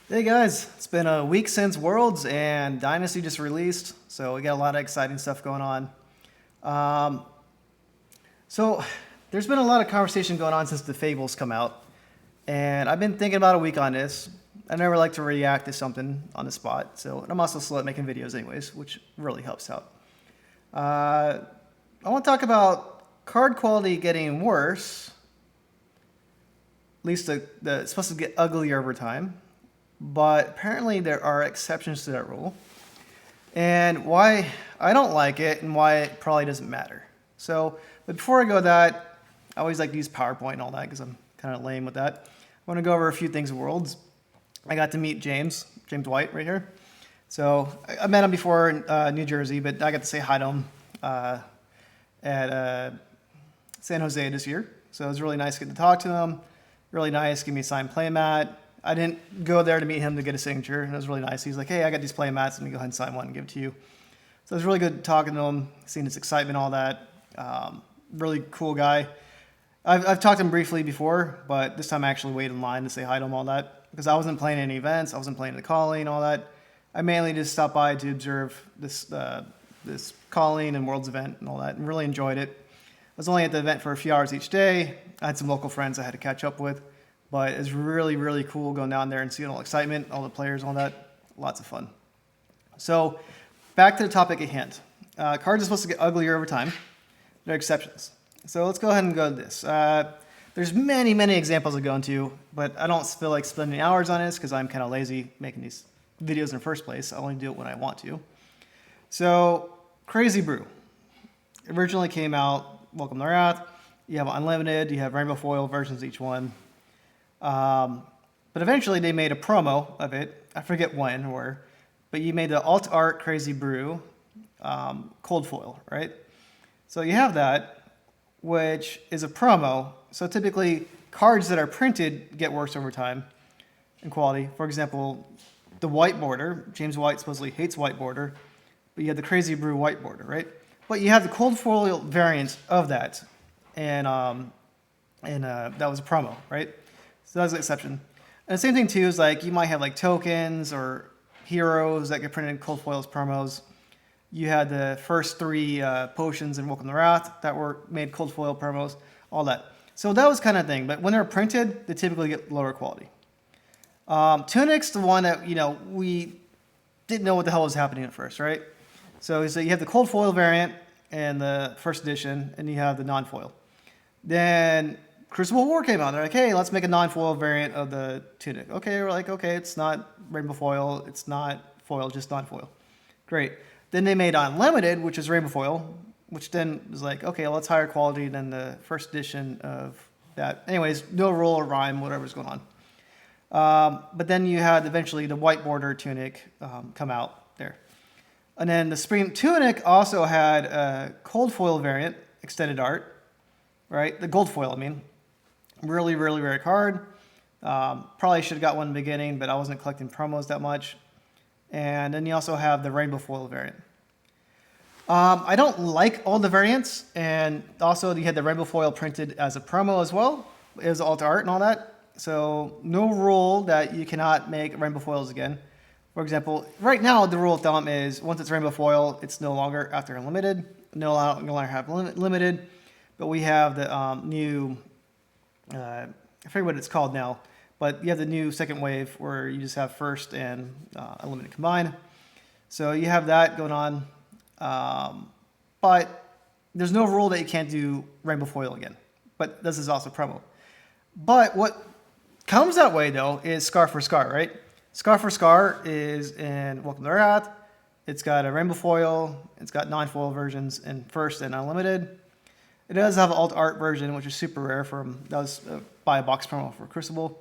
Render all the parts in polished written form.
Hey guys, it's been a week since Worlds and Dynasty just released, so we got a lot of exciting stuff going on. Um, so there's been a lot of conversation going on since the Fables come out, and I've been thinking about a week on this. I never like to react to something on the spot, so I'm also slow at making videos anyways, which really helps out. I want to talk about card quality getting worse. At least it's supposed to get uglier over time. But apparently there are exceptions to that rule, and why I don't like it and why it probably doesn't matter. But before I go to that, I always like to use PowerPoint and all that because I'm kind of lame with that. I want to go over a few things in Worlds. I got to meet James White right here. So I met him before in New Jersey, but I got to say hi to him at San Jose this year. So it was really nice getting to talk to him. Really nice, give me a signed playmat. I didn't go there to meet him to get a signature, and it was really nice. He's like, hey, I got these play mats, let me go ahead and sign one and give it to you. So it was really good talking to him, seeing his excitement, all that. Really cool guy. I've talked to him briefly before, but this time I actually waited in line to say hi to him, all that, because I wasn't playing any events, I wasn't playing the calling, all that. I mainly just stopped by to observe this calling and Worlds event and all that, and really enjoyed it. I was only at the event for a few hours each day. I had some local friends I had to catch up with. But it's really, really cool going down there and seeing all the excitement, all the players, all that. Lots of fun. So back to the topic at hand. Cards are supposed to get uglier over time. There are exceptions. So let's go ahead and go to this. There's many, many examples to go into, but I don't feel like spending hours on this because I'm kind of lazy making these videos in the first place. I only do it when I want to. So Crazy Brew. Originally came out, Welcome to Wrath. You have Unlimited, you have Rainbow Foil versions each one. But eventually they made a promo of it. I forget when or where, but you made the Alt Art Crazy Brew cold foil, right? So you have that, which is a promo. So typically cards that are printed get worse over time in quality. For example, the white border. James White supposedly hates white border, but you have the Crazy Brew white border, right? But you have the cold foil variant of that, and that was a promo, right? So that's an exception. And the same thing too is like you might have like tokens or heroes that get printed in cold foils promos. You had the first three potions in Welcome to Wrath that were made cold foil promos, all that. So that was kind of thing. But when they're printed, they typically get lower quality. Tunic's the one that we didn't know what the hell was happening at first, right? So you have the cold foil variant and the first edition, and you have the non-foil. Then Crucible War came out. They're like, hey, let's make a non-foil variant of the Tunic. Okay, we're like, okay, it's not Rainbow Foil, it's not foil, just non-foil. Great. Then they made Unlimited, which is Rainbow Foil, which then was like, okay, well, it's higher quality than the first edition of that. Anyways, no rule or rhyme, whatever's going on. But then you had eventually the white border Tunic come out there. And then the Spring Tunic also had a cold foil variant, extended art, right? The gold foil, I mean. Really, really rare card. Probably should have got one in the beginning, but I wasn't collecting promos that much. And then you also have the Rainbow Foil variant. I don't like all the variants, and also you had the Rainbow Foil printed as a promo as well. It was alt art and all that. So no rule that you cannot make Rainbow Foils again. For example, right now the rule of thumb is once it's Rainbow Foil, it's no longer after Unlimited. No longer have Limited, but we have the new... I forget what it's called now, but you have the new second wave where you just have first and Unlimited combined. So you have that going on, but there's no rule that you can't do Rainbow Foil again. But this is also promo. But what comes that way though is Scar for Scar, right? Scar for Scar is in Welcome to Wrath. It's got a Rainbow Foil. It's got non-foil versions in first and Unlimited. It does have an alt art version, which is super rare that was buy a box promo for Crucible.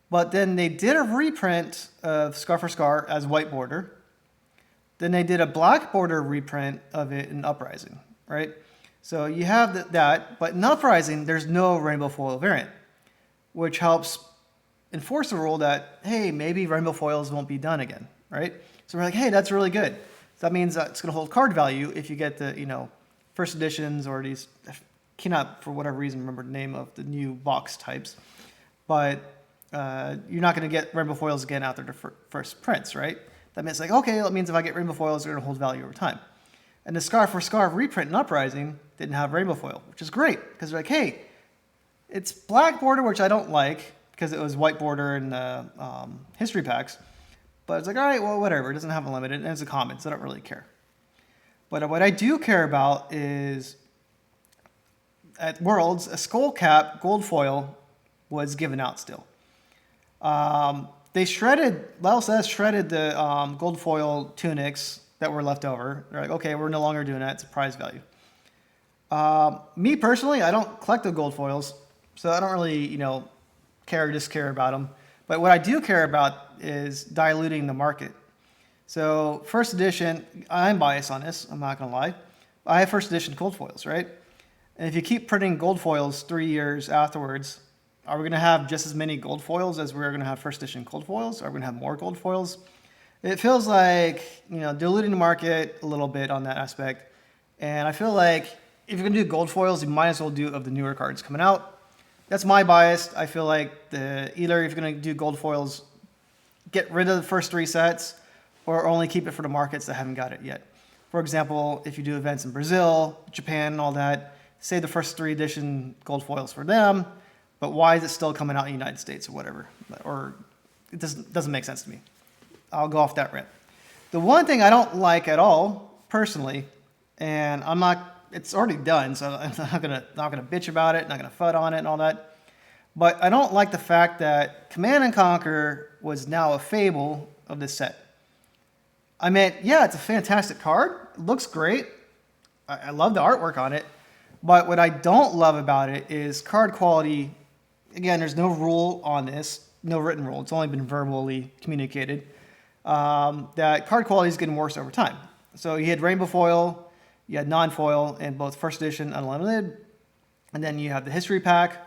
But then they did a reprint of Scar for Scar as white border. Then they did a black border reprint of it in Uprising, right? So you have that, but in Uprising, there's no Rainbow Foil variant, which helps enforce the rule that, hey, maybe Rainbow Foils won't be done again, right? So we're like, hey, that's really good. So that means that it's going to hold card value if you get the, first editions or these, I cannot for whatever reason remember the name of the new box types, but you're not going to get rainbow foils again after the first prints, right? That means like, okay, that means if I get rainbow foils, they're going to hold value over time. And the Scarf for Scarf reprint and Uprising didn't have rainbow foil, which is great because they're like, hey, it's black border, which I don't like because it was white border in the history packs. But it's like, all right, well, whatever. It doesn't have a limit, and it's a common, so I don't really care. But what I do care about is at Worlds, a skull cap gold foil was given out still. They shredded, LSS shredded the gold foil tunics that were left over. They're like, okay, we're no longer doing that. It's a prize value. Me personally, I don't collect the gold foils, so I don't really, care or discare about them. But what I do care about is diluting the market. So first edition, I'm biased on this, I'm not going to lie. I have first edition gold foils, right? And if you keep printing gold foils 3 years afterwards, are we going to have just as many gold foils as we're going to have first edition gold foils? Are we going to have more gold foils? It feels like, diluting the market a little bit on that aspect. And I feel like if you're going to do gold foils, you might as well do of the newer cards coming out. That's my bias. I feel like either if you're going to do gold foils, get rid of the first 3 sets or only keep it for the markets that haven't got it yet. For example, if you do events in Brazil, Japan, and all that, save the first 3 edition gold foils for them, but why is it still coming out in the United States or whatever? Or it doesn't make sense to me. I'll go off that rant. The one thing I don't like at all, personally, and it's already done, so I'm not gonna bitch about it, not gonna FUD on it and all that, but I don't like the fact that Command and Conquer was now a fable of this set. I mean, yeah, it's a fantastic card. It looks great. I love the artwork on it. But what I don't love about it is card quality. Again, there's no rule on this, no written rule. It's only been verbally communicated that card quality is getting worse over time. So you had rainbow foil, you had non-foil in both first edition unlimited, and then you have the history pack,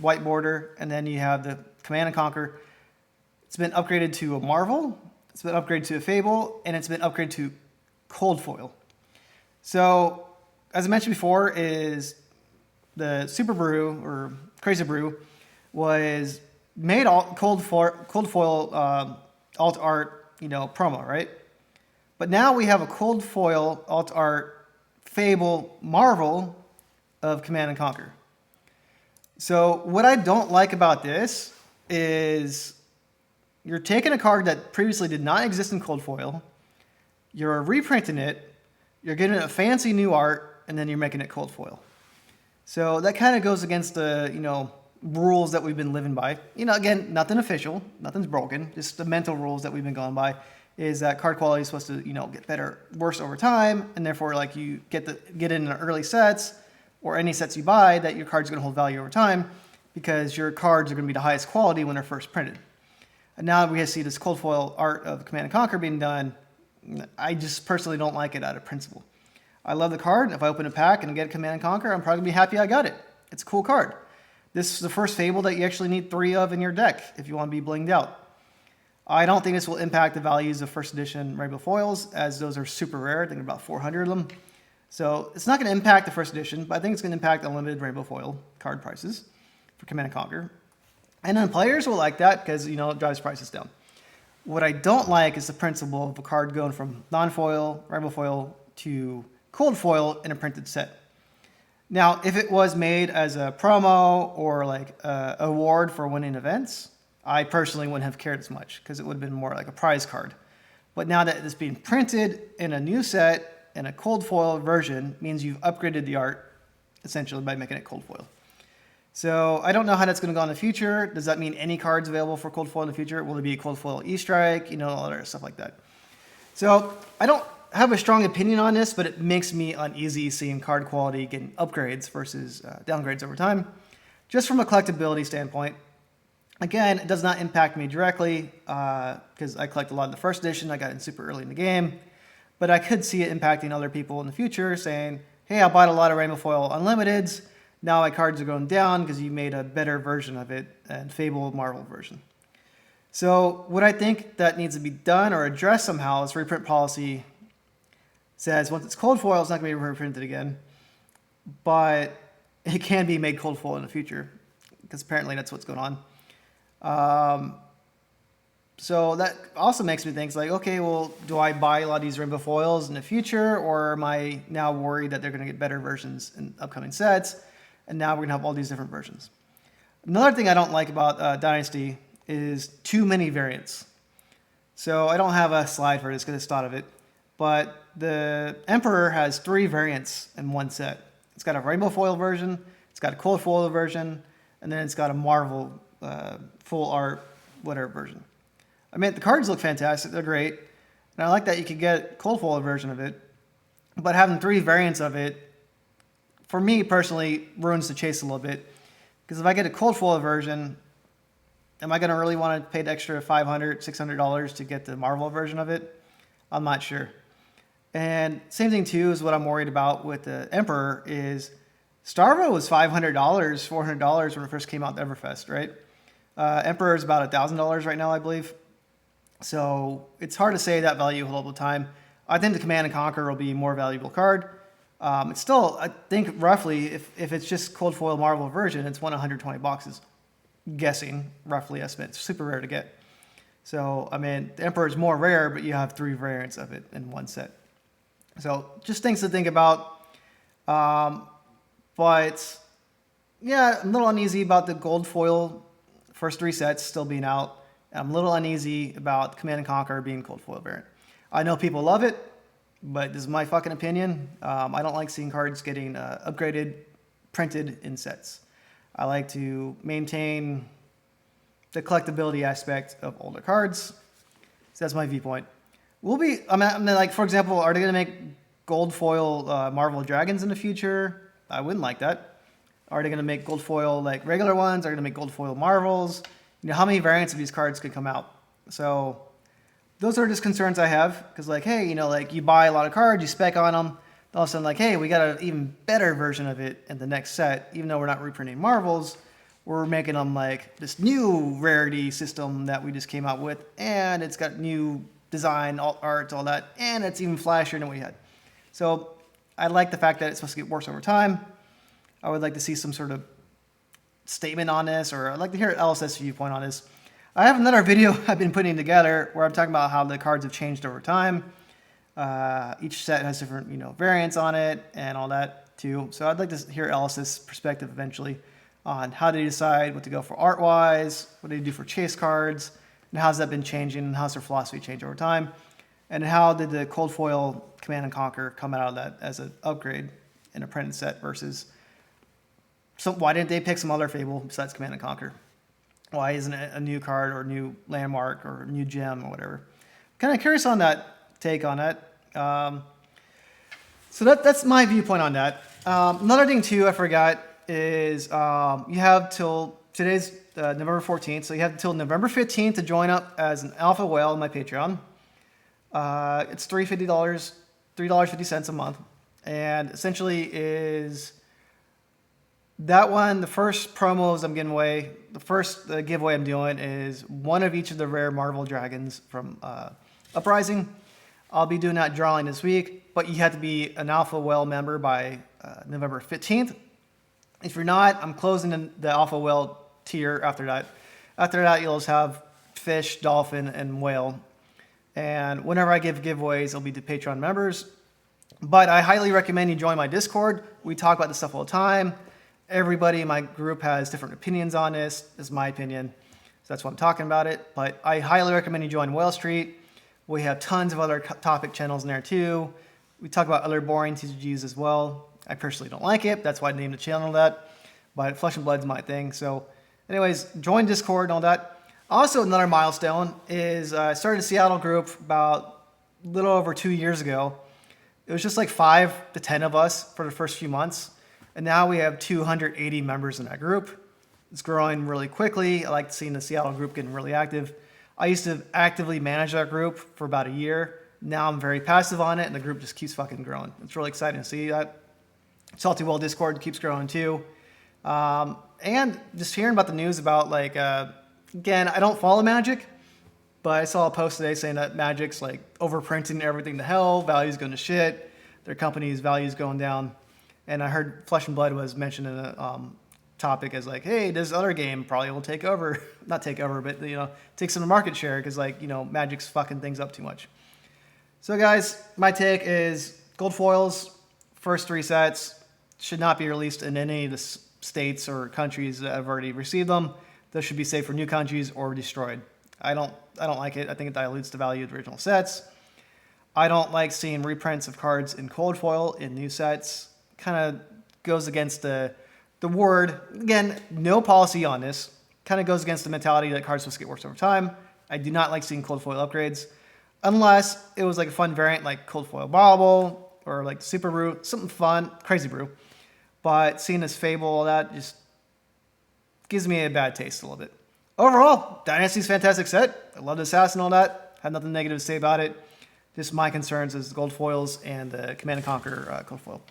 white border, and then you have the Command and Conquer. It's been upgraded to a Marvel, it's been upgraded to a Fable, and it's been upgraded to cold foil. So, as I mentioned before, is the Super Brew or Crazy Brew was made all cold foil alt art promo, right? But now we have a cold foil alt art Fable Marvel of Command and Conquer. So what I don't like about this is you're taking a card that previously did not exist in cold foil, you're reprinting it, you're getting a fancy new art, and then you're making it cold foil. So that kind of goes against the, rules that we've been living by. Again, nothing official, nothing's broken, just the mental rules that we've been going by is that card quality is supposed to, get better, worse over time, and therefore, like, you get in the early sets or any sets you buy that your card's going to hold value over time because your cards are going to be the highest quality when they're first printed. And now we see this cold foil art of Command and Conquer being done. I just personally don't like it out of principle. I love the card. If I open a pack and get Command and Conquer, I'm probably going to be happy I got it. It's a cool card. This is the first Fable that you actually need 3 of in your deck if you want to be blinged out. I don't think this will impact the values of first edition rainbow foils, as those are super rare. I think about 400 of them. So it's not going to impact the first edition, but I think it's going to impact unlimited rainbow foil card prices for Command and Conquer. And then players will like that because, it drives prices down. What I don't like is the principle of a card going from non-foil, rainbow foil, to cold foil in a printed set. Now, if it was made as a promo or like a award for winning events, I personally wouldn't have cared as much because it would have been more like a prize card. But now that it's being printed in a new set in a cold foil version means you've upgraded the art essentially by making it cold foil. So I don't know how that's going to go in the future. Does that mean any cards available for cold foil in the future? Will it be a cold foil E-Strike? All that stuff like that. So I don't have a strong opinion on this, but it makes me uneasy seeing card quality getting upgrades versus downgrades over time. Just from a collectability standpoint, again, it does not impact me directly because I collect a lot in the first edition. I got in super early in the game. But I could see it impacting other people in the future saying, hey, I bought a lot of rainbow foil unlimiteds. Now my cards are going down because you made a better version of it and Fable Marvel version. So what I think that needs to be done or addressed somehow is reprint policy says once it's cold foil, it's not going to be reprinted again. But it can be made cold foil in the future because apparently that's what's going on. So that also makes me think, like, okay, well, do I buy a lot of these rainbow foils in the future, or am I now worried that they're going to get better versions in upcoming sets, and now we're going to have all these different versions? Another thing I don't like about Dynasty is too many variants. So I don't have a slide for this because I just thought of it, but the Emperor has 3 variants in one set. It's got a rainbow foil version, it's got a cold foil version, and then it's got a Marvel full art whatever version. I mean, the cards look fantastic. They're great. And I like that you could get cold foil version of it. But having 3 variants of it, for me personally, ruins the chase a little bit. Because if I get a cold foil version, am I going to really want to pay the extra $500, $600 to get the Marvel version of it? I'm not sure. And same thing too is what I'm worried about with the Emperor is Starvo was $500, $400 when it first came out to Everfest, right? Emperor is about $1,000 right now, I believe. So it's hard to say that value will hold the time. I think the Command and Conquer will be a more valuable card. It's still, I think roughly, if it's just cold foil Marvel version, it's $120, guessing, roughly estimate. It's super rare to get. So, I mean, the Emperor is more rare, but you have 3 variants of it in one set. So just things to think about. But yeah, I'm a little uneasy about the gold foil first 3 sets still being out. I'm a little uneasy about Command and Conquer being cold foil variant. I know people love it, but this is my fucking opinion. I don't like seeing cards getting upgraded, printed in sets. I like to maintain the collectability aspect of older cards. So that's my viewpoint. I mean, like, for example, are they going to make gold foil Marvel Dragons in the future? I wouldn't like that. Are they going to make gold foil like regular ones? Are they going to make gold foil Marvels? You know, how many variants of these cards could come out? So those are just concerns I have. Because, like, hey, you know, like, you buy a lot of cards, you spec on them. All of a sudden, like, hey, we got an even better version of it in the next set. Even though we're not reprinting Marvels, we're making them like this new rarity system that we just came out with. And it's got new design, alt art, all that. And it's even flashier than we had. So I like the fact that it's supposed to get worse over time. I would like to see some sort of statement on this, or I'd like to hear LSS viewpoint on this. I have another video I've been putting together where I'm talking about how the cards have changed over time. Each set has different, you know, variants on it and all that too. So I'd like to hear LSS perspective eventually on how they decide what to go for art-wise, what they do for chase cards, and how's that been changing, and how's their philosophy changed over time, and how did the cold foil Command and Conquer come out of that as an upgrade in a printed set versus why didn't they pick some other Fable besides Command and Conquer? Why isn't it a new card or a new landmark or a new gem or whatever? Kind of curious on that take on that. So that's my viewpoint on that. Another thing too I forgot is you have till today's November 14th, so you have till November 15th to join up as an alpha whale on my Patreon. It's $350, $3.50 a month, and essentially is that one, the first promos I'm giving away, the first giveaway I'm doing is one of each of the rare Marvel Dragons from Uprising. I'll be doing that drawing this week, but you have to be an Alpha Whale member by November 15th. If you're not, I'm closing the Alpha Whale tier after that. After that, you'll just have fish, dolphin, and whale. And whenever I give giveaways, it'll be to Patreon members. But I highly recommend you join my Discord. We talk about this stuff all the time. Everybody in my group has different opinions on this. This is my opinion. So that's why I'm talking about it. But I highly recommend you join Whale Street. We have tons of other topic channels in there too. We talk about other boring TCGs as well. I personally don't like it. That's why I named the channel that. But Flesh and Blood's my thing. So anyways, join Discord and all that. Also, another milestone is I started a Seattle group about a little over 2 years ago. It was just like 5 to 10 of us for the first few months. And now we have 280 members in that group. It's growing really quickly. I like seeing the Seattle group getting really active. I used to actively manage that group for about a year. Now I'm very passive on it, and the group just keeps fucking growing. It's really exciting to see that. Salty Well Discord keeps growing too. And just hearing about the news about, like, again, I don't follow Magic, but I saw a post today saying that Magic's like overprinting everything to hell, value's going to shit, their company's value's going down. And I heard Flesh and Blood was mentioned in a topic as like, hey, this other game probably will take over, not take over, but take some market share because like Magic's fucking things up too much. So guys, my take is gold foils, first 3 sets should not be released in any of the states or countries that have already received them. Those should be saved for new countries or destroyed. I don't like it. I think it dilutes the value of the original sets. I don't like seeing reprints of cards in cold foil in new sets. Kind of goes against the word. Again, no policy on this. Kind of goes against the mentality that cards supposed to get worse over time. I do not like seeing cold foil upgrades. Unless it was like a fun variant like cold foil bobble or like super brew, something fun, crazy brew. But seeing this fable, all that just gives me a bad taste a little bit. Overall, Dynasty's a fantastic set. I love the assassin and all that. Have nothing negative to say about it. Just my concerns is the gold foils and the Command & Conquer gold foil.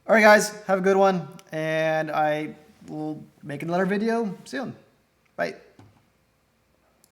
All right, guys, have a good one. And I will make another video soon. Bye.